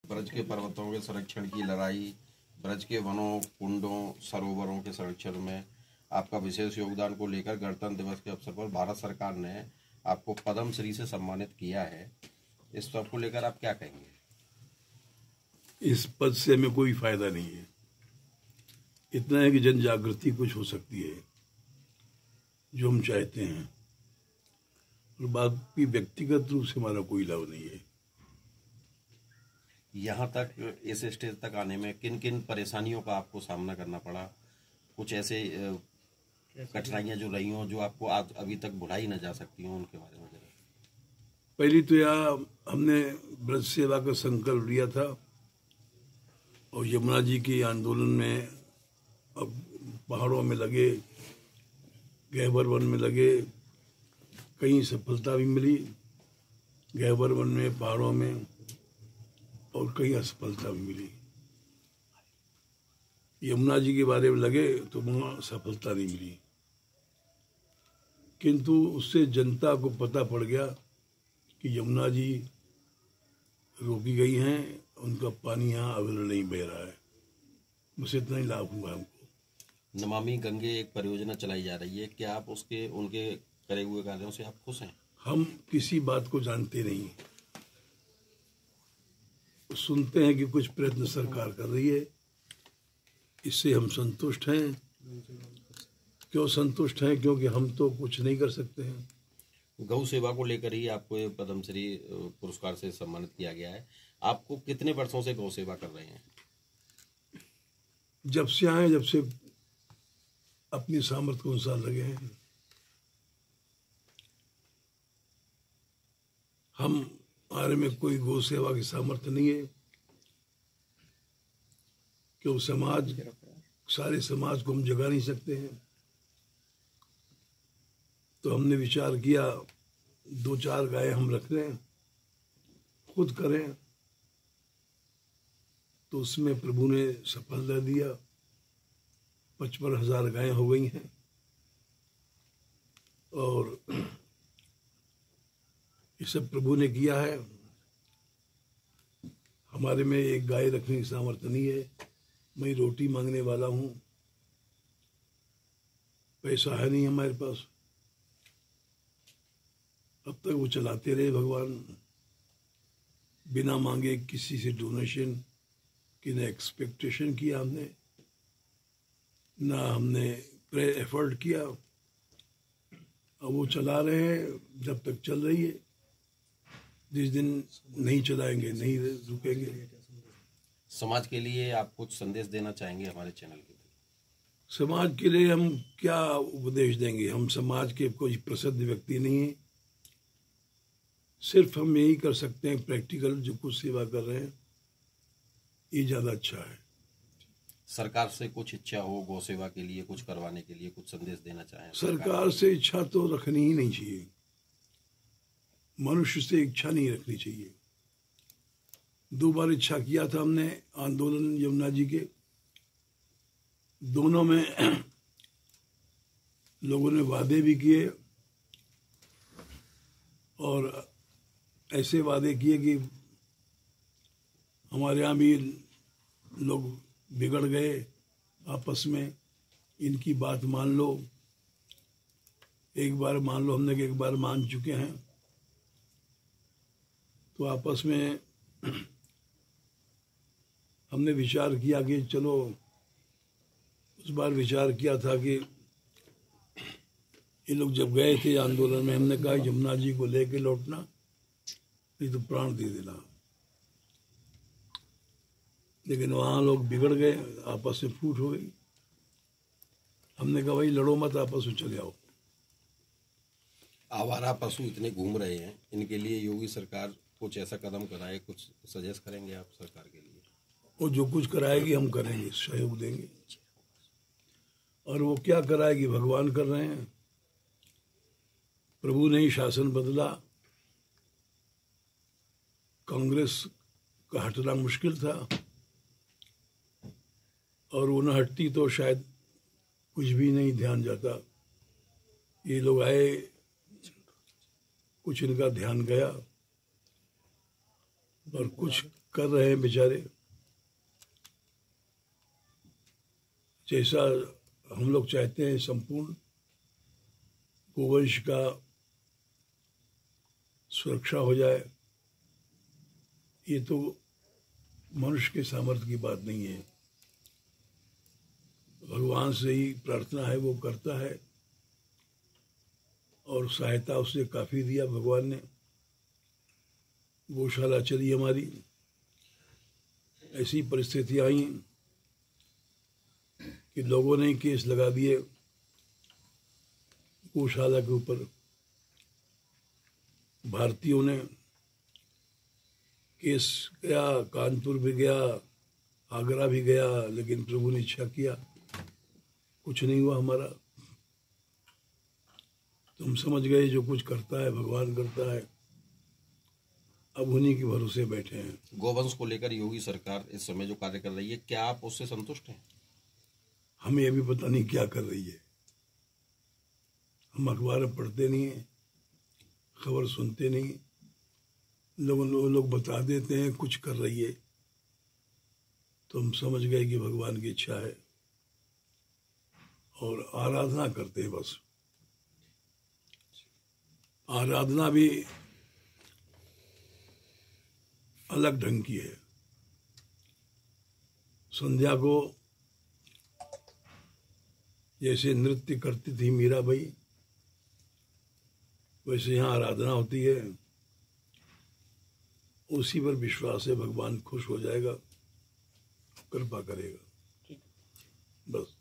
ब्रज के पर्वतों के संरक्षण की लड़ाई, ब्रज के वनों, कुंडों, सरोवरों के संरक्षण में आपका विशेष योगदान को लेकर गणतंत्र दिवस के अवसर पर भारत सरकार ने आपको पद्म श्री से सम्मानित किया है। इस सब को लेकर आप क्या कहेंगे? इस पद से हमें कोई फायदा नहीं है। इतना है कि जन जागृति कुछ हो सकती है जो हम चाहते हैं, और बाकी व्यक्तिगत रूप से हमारा कोई लाभ नहीं है। यहाँ तक इस स्टेज तक आने में किन किन परेशानियों का आपको सामना करना पड़ा? कुछ ऐसे कठिनाइयां जो रही हों जो आपको आज अभी तक भुलाई न जा सकती हों, उनके बारे में जरा। पहली तो यह हमने ब्रज सेवा का संकल्प लिया था और यमुना जी के आंदोलन में अब पहाड़ों में लगे, गहवर वन में लगे, कहीं सफलता भी मिली गहवर वन में, पहाड़ों में, और कहीं असफलता भी मिली। यमुना जी के बारे में लगे तो वहाँ सफलता नहीं मिली, किंतु उससे जनता को पता पड़ गया कि यमुना जी रोकी गई हैं, उनका पानी यहाँ अवेलेबल नहीं बह रहा है। बस इतना ही लाभ हुआ हमको। नमामि गंगे एक परियोजना चलाई जा रही है, क्या आप उनके करे हुए कार्यों से आप खुश हैं? हम किसी बात को जानते नहीं, सुनते हैं कि कुछ प्रयत्न सरकार कर रही है, इससे हम संतुष्ट हैं। क्यों संतुष्ट हैं? क्योंकि हम तो कुछ नहीं कर सकते हैं। गौ सेवा को लेकर ही आपको ये पद्मश्री पुरस्कार से सम्मानित किया गया है। आपको कितने वर्षों से गौ सेवा कर रहे हैं? जब से आए, जब से अपनी सामर्थ्य के अनुसार लगे हैं। हमारे में कोई गौ सेवा की सामर्थ्य नहीं है कि वो सारे समाज को हम जगा नहीं सकते हैं। तो हमने विचार किया 2-4 गाय हम रख लें, खुद करें। तो उसमें प्रभु ने सफलता दिया, 55,000 गायें हो गई हैं। और ये सब प्रभु ने किया है। हमारे में एक गाय रखने की सामर्थ्य नहीं है। मैं रोटी मांगने वाला हूँ, पैसा है नहीं हमारे पास। अब तक वो चलाते रहे भगवान, बिना मांगे किसी से डोनेशन की न एक्सपेक्टेशन किया हमने, ना हमने एफर्ट किया। अब वो चला रहे हैं जब तक चल रही है। जिस दिन नहीं चलाएंगे, नहीं रुकेंगे। समाज के लिए आप कुछ संदेश देना चाहेंगे हमारे चैनल के लिए? समाज के लिए हम क्या उपदेश देंगे? हम समाज के कोई प्रसिद्ध व्यक्ति नहीं है। सिर्फ हम यही कर सकते हैं, प्रैक्टिकल जो कुछ सेवा कर रहे हैं ये ज्यादा अच्छा है। सरकार से कुछ इच्छा हो गौ सेवा के लिए, कुछ करवाने के लिए, कुछ संदेश देना चाहें? सरकार से इच्छा तो रखनी ही नहीं चाहिए। मनुष्य से इच्छा नहीं रखनी चाहिए। 2 बार इच्छा किया था हमने आंदोलन यमुना जी के, दोनों में लोगों ने वादे भी किए और ऐसे वादे किए कि हमारे यहाँ भी लोग बिगड़ गए आपस में, इनकी बात मान लो। एक बार मान लो, हमने कि एक बार मान चुके हैं। तो आपस में हमने विचार किया कि चलो, उस बार विचार किया था कि ये लोग जब गए थे आंदोलन में, हमने कहा यमुना जी को लेके लौटना, नहीं तो प्राण दे देना। लेकिन वहाँ लोग बिगड़ गए, आपस में फूट हो गई। हमने कहा भाई लड़ो मत, आपस में चले आओ। आवारा पशु इतने घूम रहे हैं, इनके लिए योगी सरकार कुछ ऐसा कदम कराए, कुछ सजेस्ट करेंगे आप सरकार के लिए? वो जो कुछ कराएगी हम करेंगे, सहयोग देंगे। और वो क्या कराएगी, भगवान कर रहे हैं। प्रभु ने ही शासन बदला। कांग्रेस का हटना मुश्किल था, और वो न हटती तो शायद कुछ भी नहीं ध्यान जाता। ये लोग आए, कुछ इनका ध्यान गया और कुछ कर रहे हैं बेचारे। जैसा हम लोग चाहते हैं संपूर्ण गोवंश का सुरक्षा हो जाए, ये तो मनुष्य के सामर्थ्य की बात नहीं है। भगवान से ही प्रार्थना है, वो करता है और सहायता उसने काफ़ी दिया भगवान ने। गौशाला चली हमारी, ऐसी परिस्थितियाँ आई कि लोगों ने केस लगा दिए गौशाला के ऊपर। भारतीयों ने केस गया, कानपुर भी गया, आगरा भी गया, लेकिन प्रभु ने इच्छा किया, कुछ नहीं हुआ हमारा। तुम समझ गए जो कुछ करता है भगवान करता है, अब उन्हीं के भरोसे बैठे हैं। गोवंश को लेकर योगी सरकार इस समय जो कार्य कर रही है, क्या आप उससे संतुष्ट हैं? हमें अभी पता नहीं क्या कर रही है, हम अखबार पढ़ते नहीं हैं, खबर सुनते नहीं। लोग बता देते हैं कुछ कर रही है, तो हम समझ गए कि भगवान की इच्छा है और आराधना करते हैं बस। आराधना भी अलग ढंग की है। संध्या को जैसे नृत्य करती थी मीराबाई, वैसे यहाँ आराधना होती है। उसी पर विश्वास है, भगवान खुश हो जाएगा, कृपा करेगा, बस।